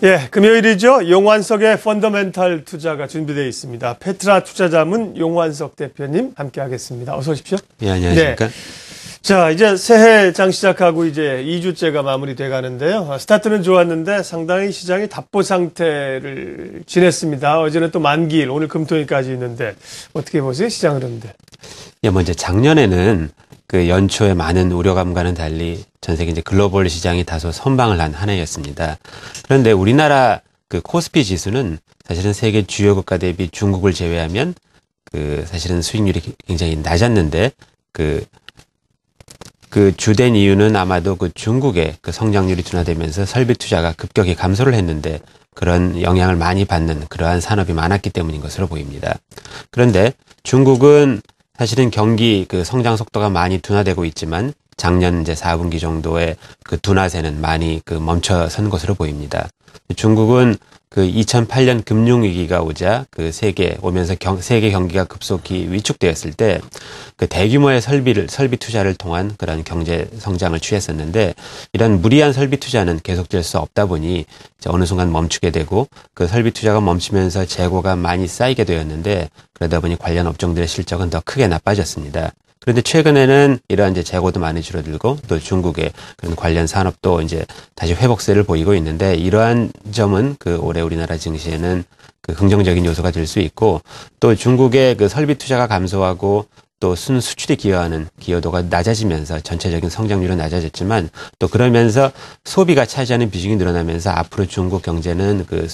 예, 금요일이죠. 용환석의 펀더멘탈 투자가 준비되어 있습니다. 페트라 투자자문 용환석 대표님 함께하겠습니다. 어서 오십시오. 예, 안녕하십니까. 네. 자, 이제 새해 장 시작하고 이제 2주째가 마무리돼 가는데요. 스타트는 좋았는데 상당히 시장이 답보 상태를 지냈습니다. 어제는 또 만기일, 오늘 금토일까지 있는데 어떻게 보세요? 시장 흐름들. 예, 먼저 작년에는 그 연초에 많은 우려감과는 달리 전 세계 이제 글로벌 시장이 다소 선방을 한 해였습니다. 그런데 우리나라 그 코스피 지수는 사실은 세계 주요 국가 대비 중국을 제외하면 그 사실은 수익률이 굉장히 낮았는데 그 주된 이유는 아마도 그 중국의 그 성장률이 둔화되면서 설비 투자가 급격히 감소를 했는데 그런 영향을 많이 받는 그러한 산업이 많았기 때문인 것으로 보입니다. 그런데 중국은 사실은 경기 그 성장 속도가 많이 둔화되고 있지만 작년 이제 4분기 정도의 그 둔화세는 많이 그 멈춰선 것으로 보입니다. 중국은 그 2008년 금융위기가 오자 그 세계 경기가 급속히 위축되었을 때 그 대규모의 설비 투자를 통한 그런 경제 성장을 취했었는데 이런 무리한 설비 투자는 계속될 수 없다 보니 이제 어느 순간 멈추게 되고 그 설비 투자가 멈추면서 재고가 많이 쌓이게 되었는데 그러다 보니 관련 업종들의 실적은 더 크게 나빠졌습니다. 그런데 최근에는 이러한 이제 재고도 많이 줄어들고 또 중국의 그런 관련 산업도 이제 다시 회복세를 보이고 있는데 이러한 점은 그 올해 우리나라 증시에는 그 긍정적인 요소가 될 수 있고 또 중국의 그 설비 투자가 감소하고 또 순수출이 기여하는 기여도가 낮아지면서 전체적인 성장률은 낮아졌지만 또 그러면서 소비가 차지하는 비중이 늘어나면서 앞으로 중국 경제는 그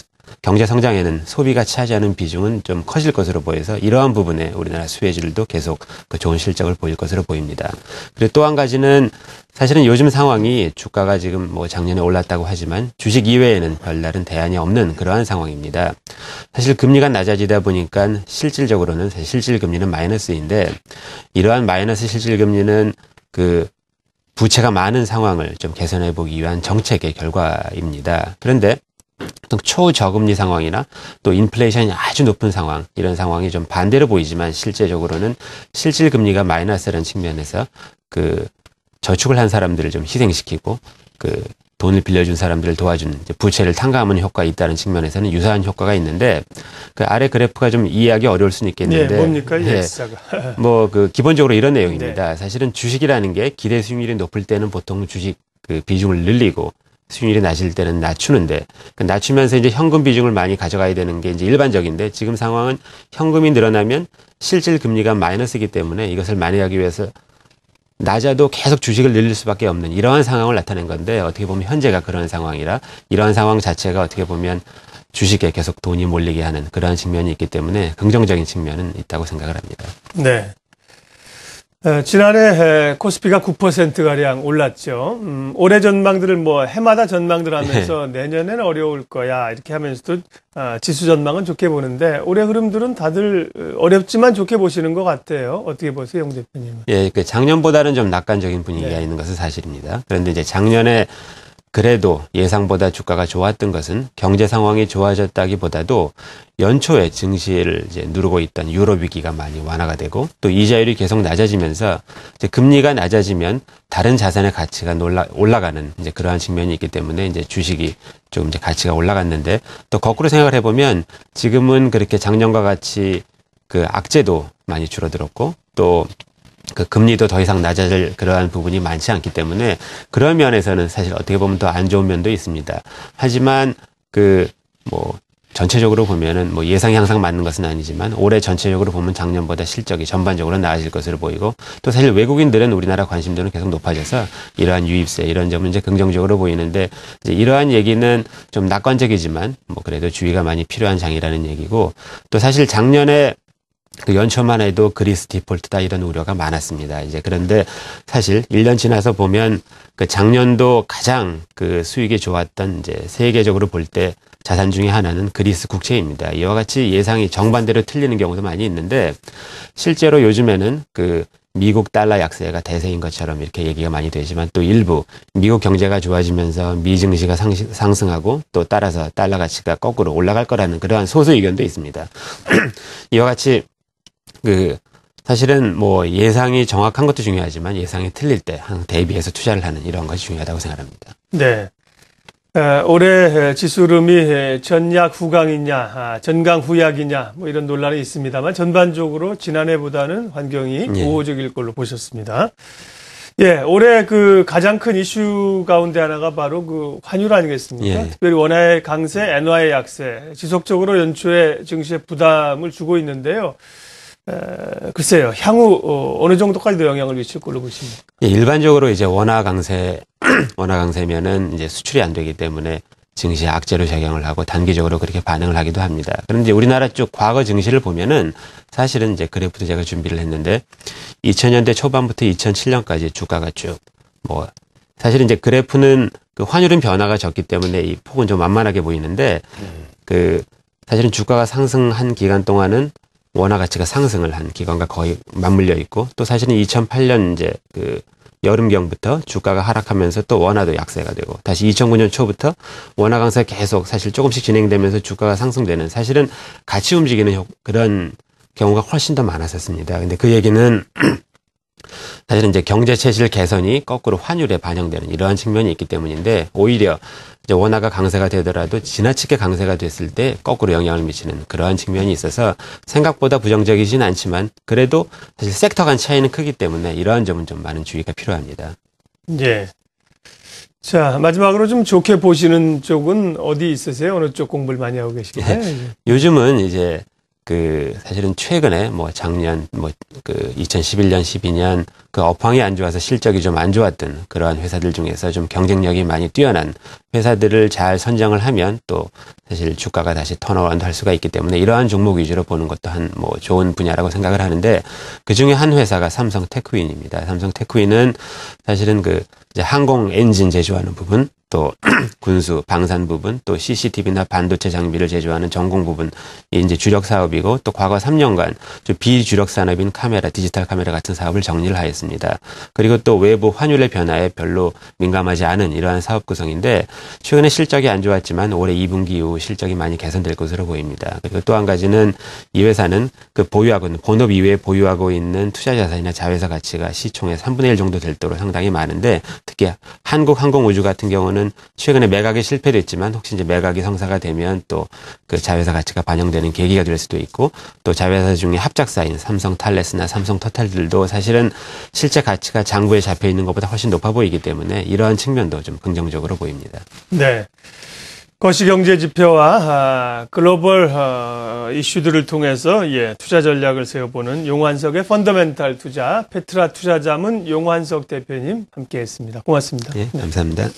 경제 성장에는 소비가 차지하는 비중은 좀 커질 것으로 보여서 이러한 부분에 우리나라 수혜주들도 계속 그 좋은 실적을 보일 것으로 보입니다. 그리고 또 한 가지는 사실은 요즘 상황이 주가가 지금 뭐 작년에 올랐다고 하지만 주식 이외에는 별다른 대안이 없는 그러한 상황입니다. 사실 금리가 낮아지다 보니까 실질적으로는 사실 실질금리는 마이너스인데 이러한 마이너스 실질금리는 그 부채가 많은 상황을 좀 개선해 보기 위한 정책의 결과입니다. 그런데 초저금리 상황이나 또 인플레이션이 아주 높은 상황, 이런 상황이 좀 반대로 보이지만 실제적으로는 실질금리가 마이너스라는 측면에서 그 저축을 한 사람들을 좀 희생시키고 그 돈을 빌려준 사람들을 도와주는 이제 부채를 탕감하는 효과가 있다는 측면에서는 유사한 효과가 있는데 그 아래 그래프가 좀 이해하기 어려울 수는 있겠는데 네, 뭡니까 이 X자가. 뭐 그 기본적으로 이런 내용입니다. 네. 사실은 주식이라는 게 기대 수익률이 높을 때는 보통 주식 그 비중을 늘리고 수익률이 낮을 때는 낮추는데 낮추면서 이제 현금 비중을 많이 가져가야 되는 게 이제 일반적인데 지금 상황은 현금이 늘어나면 실질 금리가 마이너스이기 때문에 이것을 만회하기 위해서 낮아도 계속 주식을 늘릴 수밖에 없는 이러한 상황을 나타낸 건데 어떻게 보면 현재가 그런 상황이라 이러한 상황 자체가 어떻게 보면 주식에 계속 돈이 몰리게 하는 그러한 측면이 있기 때문에 긍정적인 측면은 있다고 생각을 합니다. 네. 지난해 코스피가 9%가량 올랐죠. 올해 전망들을 뭐 해마다 전망들 하면서 내년에는 어려울 거야 이렇게 하면서도 지수 전망은 좋게 보는데 올해 흐름들은 다들 어렵지만 좋게 보시는 것 같아요. 어떻게 보세요, 용 대표님은? 예, 그 작년보다는 좀 낙관적인 분위기가 네. 있는 것은 사실입니다. 그런데 이제 작년에 그래도 예상보다 주가가 좋았던 것은 경제 상황이 좋아졌다기보다도 연초에 증시를 이제 누르고 있던 유로 위기가 많이 완화가 되고 또 이자율이 계속 낮아지면서 이제 금리가 낮아지면 다른 자산의 가치가 올라가는 이제 그러한 측면이 있기 때문에 이제 주식이 좀 이제 가치가 올라갔는데 또 거꾸로 생각을 해보면 지금은 그렇게 작년과 같이 그 악재도 많이 줄어들었고 또 그 금리도 더 이상 낮아질 그러한 부분이 많지 않기 때문에 그런 면에서는 사실 어떻게 보면 더 안 좋은 면도 있습니다. 하지만 그 뭐 전체적으로 보면은 뭐 예상이 항상 맞는 것은 아니지만 올해 전체적으로 보면 작년보다 실적이 전반적으로 나아질 것으로 보이고 또 사실 외국인들은 우리나라 관심도는 계속 높아져서 이러한 유입세 이런 점은 이제 긍정적으로 보이는데 이제 이러한 얘기는 좀 낙관적이지만 뭐 그래도 주의가 많이 필요한 장이라는 얘기고 또 사실 작년에 그 연초만 해도 그리스 디폴트다 이런 우려가 많았습니다. 이제 그런데 사실 1년 지나서 보면 그 작년도 가장 그 수익이 좋았던 이제 세계적으로 볼 때 자산 중에 하나는 그리스 국채입니다. 이와 같이 예상이 정반대로 틀리는 경우도 많이 있는데 실제로 요즘에는 그 미국 달러 약세가 대세인 것처럼 이렇게 얘기가 많이 되지만 또 일부 미국 경제가 좋아지면서 미 증시가 상승하고 또 따라서 달러 가치가 거꾸로 올라갈 거라는 그러한 소수 의견도 있습니다. 이와 같이 그 사실은 뭐 예상이 정확한 것도 중요하지만 예상이 틀릴 때 항상 대비해서 투자를 하는 이런 것이 중요하다고 생각합니다. 네. 올해 지수 흐름이 전약 후강이냐, 전강 후약이냐, 뭐 이런 논란이 있습니다만 전반적으로 지난해보다는 환경이 우호적일 걸로 보셨습니다. 예, 올해 그 가장 큰 이슈 가운데 하나가 바로 그 환율 아니겠습니까? 특별히 원화의 강세, 엔화의 약세, 지속적으로 연초에 증시에 부담을 주고 있는데요. 글쎄요, 향후 어느 정도까지도 영향을 미칠 걸로 보십니까? 예, 일반적으로 이제 원화 강세면은 이제 수출이 안 되기 때문에 증시에 악재로 작용을 하고 단기적으로 그렇게 반응을 하기도 합니다. 그런데 우리나라 쪽 과거 증시를 보면은 사실은 이제 그래프도 제가 준비를 했는데 2000년대 초반부터 2007년까지 주가가 쭉 사실은 이제 그래프는 그 환율은 변화가 적기 때문에 이 폭은 좀 만만하게 보이는데 그 사실은 주가가 상승한 기간 동안은 원화 가치가 상승을 한 기간과 거의 맞물려 있고 또 사실은 2008년 이제 그 여름경부터 주가가 하락하면서 또 원화도 약세가 되고 다시 2009년 초부터 원화 강세가 계속 사실 조금씩 진행되면서 주가가 상승되는 사실은 같이 움직이는 그런 경우가 훨씬 더 많았었습니다. 근데 그 얘기는 사실은 이제 경제 체질 개선이 거꾸로 환율에 반영되는 이러한 측면이 있기 때문인데 오히려 이제 원화가 강세가 되더라도 지나치게 강세가 됐을 때 거꾸로 영향을 미치는 그러한 측면이 있어서 생각보다 부정적이진 않지만 그래도 사실 섹터 간 차이는 크기 때문에 이러한 점은 좀 많은 주의가 필요합니다. 예. 자, 마지막으로 좀 좋게 보시는 쪽은 어디 있으세요? 어느 쪽 공부를 많이 하고 계신가요? 요즘은 이제 사실은 최근에 작년 2011년, 12년 그 업황이 안 좋아서 실적이 좀 안 좋았던 그러한 회사들 중에서 좀 경쟁력이 많이 뛰어난 회사들을 잘 선정을 하면 또 사실 주가가 다시 턴어라운드 할 수가 있기 때문에 이러한 종목 위주로 보는 것도 좋은 분야라고 생각을 하는데 그 중에 한 회사가 삼성 테크윈입니다. 삼성 테크윈은 사실은 이제 항공 엔진 제조하는 부분 또 군수, 방산 부분, 또 CCTV나 반도체 장비를 제조하는 전공 부분이 이제 주력 사업이고 또 과거 3년간 비주력 산업인 카메라, 디지털 카메라 같은 사업을 정리를 하였습니다. 그리고 또 외부 환율의 변화에 별로 민감하지 않은 이러한 사업 구성인데 최근에 실적이 안 좋았지만 올해 2분기 이후 실적이 많이 개선될 것으로 보입니다. 그리고 또 한 가지는 이 회사는 본업 이외에 보유하고 있는 투자 자산이나 자회사 가치가 시총의 3분의 1 정도 될 도로 상당히 많은데 특히 한국항공우주 같은 경우는 최근에 매각이 실패됐지만 혹시 이제 매각이 성사가 되면 또 그 자회사 가치가 반영되는 계기가 될 수도 있고 또 자회사 중에 합작사인 삼성탈레스나 삼성토탈들도 사실은 실제 가치가 장부에 잡혀 있는 것보다 훨씬 높아 보이기 때문에 이러한 측면도 좀 긍정적으로 보입니다. 네. 거시경제 지표와 글로벌 이슈들을 통해서 투자 전략을 세워보는 용환석의 펀더멘탈 투자 페트라 투자자문 용환석 대표님 함께했습니다. 고맙습니다. 네, 감사합니다.